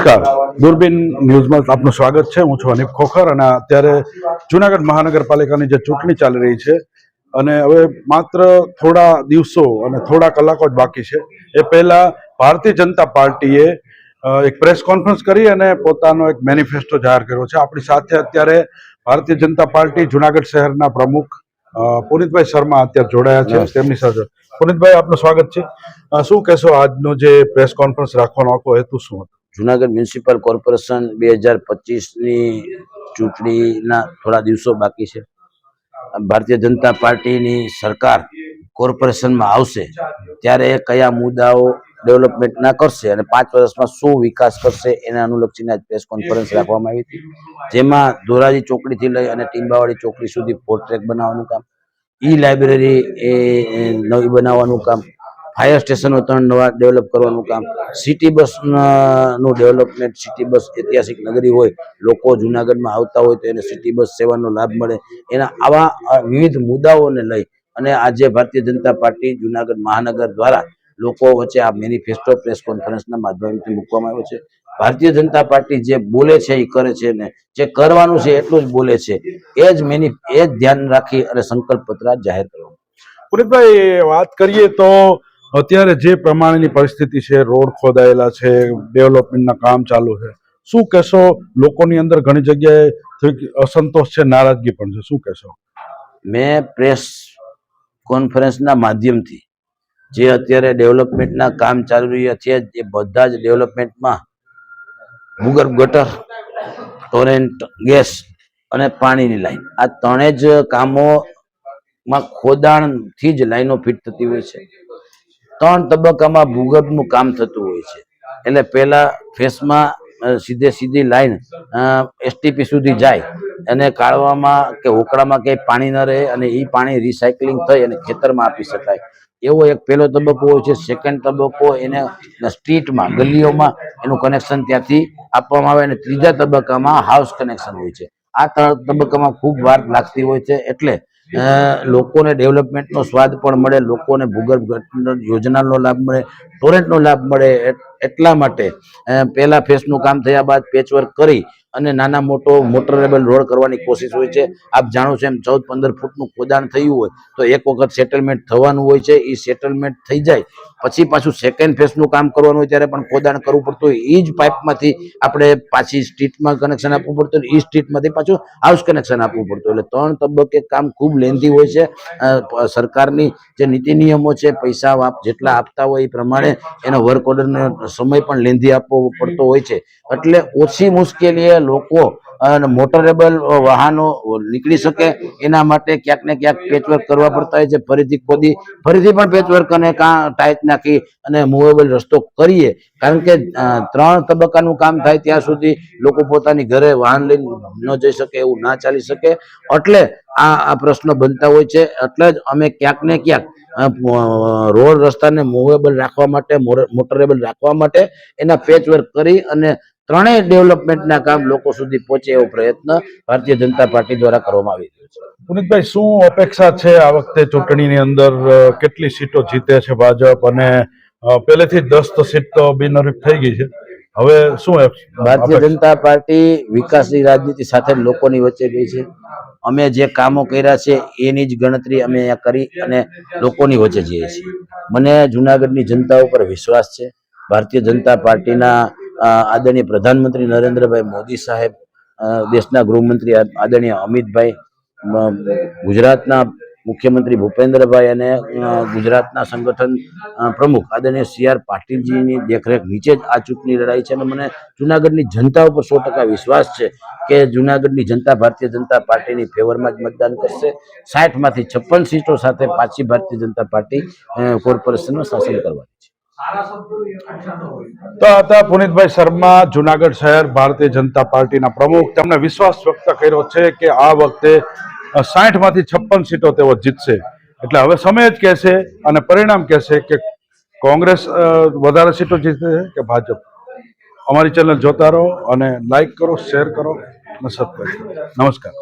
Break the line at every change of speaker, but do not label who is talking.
નમસ્કાર, દૂરબીન ન્યૂઝમાં આપનું સ્વાગત છે। હું છું અનિપ ખોખર અને અત્યારે જૂનાગઢ મહાનગરપાલિકાની જે ચૂંટણી ચાલી રહી છે અને હવે માત્ર થોડા દિવસો અને થોડા કલાકો જ બાકી છે। એ પહેલા ભારતીય જનતા પાર્ટીએ એક પ્રેસ કોન્ફરન્સ કરી અને પોતાનો એક મેનિફેસ્ટો જાહેર કર્યો છે। આપણી સાથે અત્યારે ભારતીય જનતા પાર્ટી જૂનાગઢ શહેરના પ્રમુખ પુનિતભાઈ શર્મા અત્યારે જોડાયા છે। તેમની સાથે પુનિતભાઈ, આપનું સ્વાગત છે। શું કહેશો, આજનો જે પ્રેસ કોન્ફરન્સ રાખવાનો આખો હેતુ શું હતો?
જૂનાગઢ મ્યુનિસિપલ કોર્પોરેશન 2025ની ચૂંટણીના થોડા દિવસો બાકી છે। ભારતીય જનતા પાર્ટીની સરકાર કોર્પોરેશનમાં આવશે ત્યારે કયા મુદ્દાઓ ડેવલપમેન્ટના કરશે અને 5 વર્ષમાં શું વિકાસ કરશે એના અનુલક્ષીને આજ પ્રેસ કોન્ફરન્સ રાખવામાં આવી હતી, જેમાં ધોરાજી ચોકડીથી લઈ અને ટીંબાવાડી ચોકડી સુધી ફોર ટ્રેક બનાવવાનું કામ, લાઇબ્રેરી નવી બનાવવાનું કામ, ફાયર સ્ટેશનો 3 નવા ડેવલપ કરવાનું કામ, સિટી બસ નું ડેવલપમેન્ટ, સિટી બસ ઐતિહાસિક નગરી હોય, લોકો જૂનાગઢમાં આવતા હોય તો એને સિટી બસ સેવાનો લાભ મળે, એના આવા વિવિધ મુદ્દાઓને લઈ અને આજે ભારતીય જનતા પાર્ટી જૂનાગઢ મહાનગર દ્વારા લોકો વચ્ચે આ મેનિફેસ્ટો પ્રેસ કોન્ફરન્સના માધ્યમથી મૂકવામાં આવ્યો છે। ભારતીય જનતા પાર્ટી જે બોલે છે એ કરે છે ને જે કરવાનું છે એટલું જ બોલે છે, એ જ ધ્યાન રાખી અને સંકલ્પ પત્ર જાહેર કરવામાં।
પુનિતભાઈ, વાત કરીએ તો અત્યારે જે પ્રમાણેની પરિસ્થિતિ છે, રોડ ખોદાયેલા છે, ડેવલપમેન્ટના કામ ચાલુ છે, શું કહેશો? લોકોની અંદર ઘણી જગ્યાએ અસંતોષ છે, નારાજગી પણ છે, શું કહેશો?
મેં પ્રેસ કોન્ફરન્સના માધ્યમથી જે અત્યારે ડેવલપમેન્ટના કામ ચાલુ રહ્યા છે એ બધા જ ડેવલપમેન્ટમાં ભૂગર્ભ ગટર, ટોરેન્ટ ગેસ અને પાણીની લાઈન, આ ત્રણેય જ કામોમાં ખોદાણથી જ લાઈનો ફિટ થતી હોય છે। 3 તબક્કામાં ભૂગર્ભનું કામ થતું હોય છે। એટલે પહેલા ફેસમાં સીધી લાઈન એસટીપી સુધી જાય અને કાઢવામાં કે હોકળામાં ક્યાંય પાણી ન રહે અને એ પાણી રિસાયકલિંગ થઈ અને ખેતરમાં આપી શકાય, એવો એક પહેલો તબક્કો હોય છે। સેકન્ડ તબક્કો એને સ્ટ્રીટમાં, ગલીઓમાં એનું કનેક્શન ત્યાંથી આપવામાં આવે અને ત્રીજા તબક્કામાં હાઉસ કનેક્શન હોય છે। આ 3 તબક્કામાં ખૂબ વાર લાગતી હોય છે, એટલે લોકોને ડેવલપમેન્ટનો સ્વાદ પણ મળે, લોકોને ભૂગર્ભ યોજનાનો લાભ મળે, ટોરેન્ટનો લાભ મળે, એટલા માટે પહેલા ફેસનું કામ થયા બાદ પેચવર્ક કરી અને નાના મોટો મોટરેબલ રોડ કરવાની કોશિશ હોય છે। આપ જાણો છો એમ 14-15 ફૂટનું ખોદાણ થયું હોય તો એક વખત સેટલમેન્ટ થવાનું હોય છે, એ સેટલમેન્ટ થઈ જાય પછી પાછું સેકન્ડ ફેસનું કામ કરવાનું હોય ત્યારે પણ ખોદાણ કરવું પડતું હોય, એ જ પાઇપમાંથી આપણે પાછી સ્ટ્રીટમાં કનેક્શન આપવું પડતું હોય, એ સ્ટ્રીટમાંથી પાછું હાઉસ કનેક્શન આપવું પડતું હોય, એટલે 3 તબક્કે કામ ખૂબ લેન્ધી હોય છે। સરકારની જે નીતિ નિયમો છે, પૈસા જેટલા આપતા હોય એ પ્રમાણે એનો વર્ક ઓર્ડરનો સમય પણ લેન્ધી આપવો પડતો હોય છે, એટલે ઓછી મુશ્કેલીએ લોકો મોટરેબલ વાહનો નીકળી શકે એના માટે ક્યાંક ને ક્યાંક પેચવર્ક કરવા પડતા હોય છે। ફરીથી ખોદી ફરીથી પણ પેચવર્ક અને ટાઈટ નાખી અને મૂવેબલ રસ્તો કરીએ, કારણ કે 3 તબક્કાનું કામ થાય ત્યાં સુધી લોકો પોતાની ઘરે વાહન લઈને ન જઈ શકે, એવું ના ચાલી શકે, એટલે આ પ્રશ્નો બનતા હોય છે। એટલે જ અમે ક્યાંક ને ક્યાંક રોડ રસ્તાને મૂવેબલ રાખવા માટે, મોટરેબલ રાખવા માટે એના પેચવર્ક કરી અને 3 ડેવલપમેન્ટના કામ લોકો સુધી પહોંચે એવો પ્રયત્ન ભારતીય જનતા પાર્ટી દ્વારા કરવામાં આવી રહ્યો છે।
પુનિતભાઈ, શું અપેક્ષા છે આ વખતે ચૂંટણીની અંદર? કેટલી સીટો જીતે છે ભાજપ? અને પહેલેથી જ 10 સીટ તો બિનહરીફ થઈ ગઈ છે, હવે શું?
ભારતીય જનતા પાર્ટી વિકાસની રાજનીતિ સાથે લોકોની વચ્ચે ગઈ છે। અમે જે કામો કર્યા છે એની જ ગણતરી અમે અહીંયા કરી અને લોકોની વચ્ચે જઈએ છીએ। મને જૂનાગઢની જનતા ઉપર વિશ્વાસ છે। ભારતીય જનતા પાર્ટીના આદરણીય પ્રધાનમંત્રી નરેન્દ્રભાઈ મોદી સાહેબ, દેશના ગૃહમંત્રી આદરણીય અમિતભાઈ, ગુજરાતના મુખ્યમંત્રી ભૂપેન્દ્રભાઈ અને ગુજરાતના સંગઠન પ્રમુખ આદરણીય CR પાટીલજીની દેખરેખ નીચે જ આ ચૂંટણી લડાઈ છે અને મને જૂનાગઢની જનતા ઉપર 100% વિશ્વાસ છે કે જૂનાગઢની જનતા ભારતીય જનતા પાર્ટીની ફેવરમાં જ મતદાન કરશે। 60માંથી 56 સીટો સાથે પાછી ભારતીય જનતા પાર્ટી કોર્પોરેશનનું શાસન કરવાની છે।
તો હતા પુનિતભાઈ શર્મા, જૂનાગઢ શહેર ભારતીય જનતા પાર્ટીના પ્રમુખ। તેમણે વિશ્વાસ વ્યક્ત કર્યો છે કે આ વખતે 60માંથી 56 સીટો તેઓ જીતશે। એટલે હવે સમય જ કહેશે અને પરિણામ કહેશે કે કોંગ્રેસ વધારે સીટો જીતે કે ભાજપ। અમારી ચેનલ જોતા રહો અને લાઈક કરો, શેર કરો અને સબસ્ક્રાઈબ કરો। નમસ્કાર।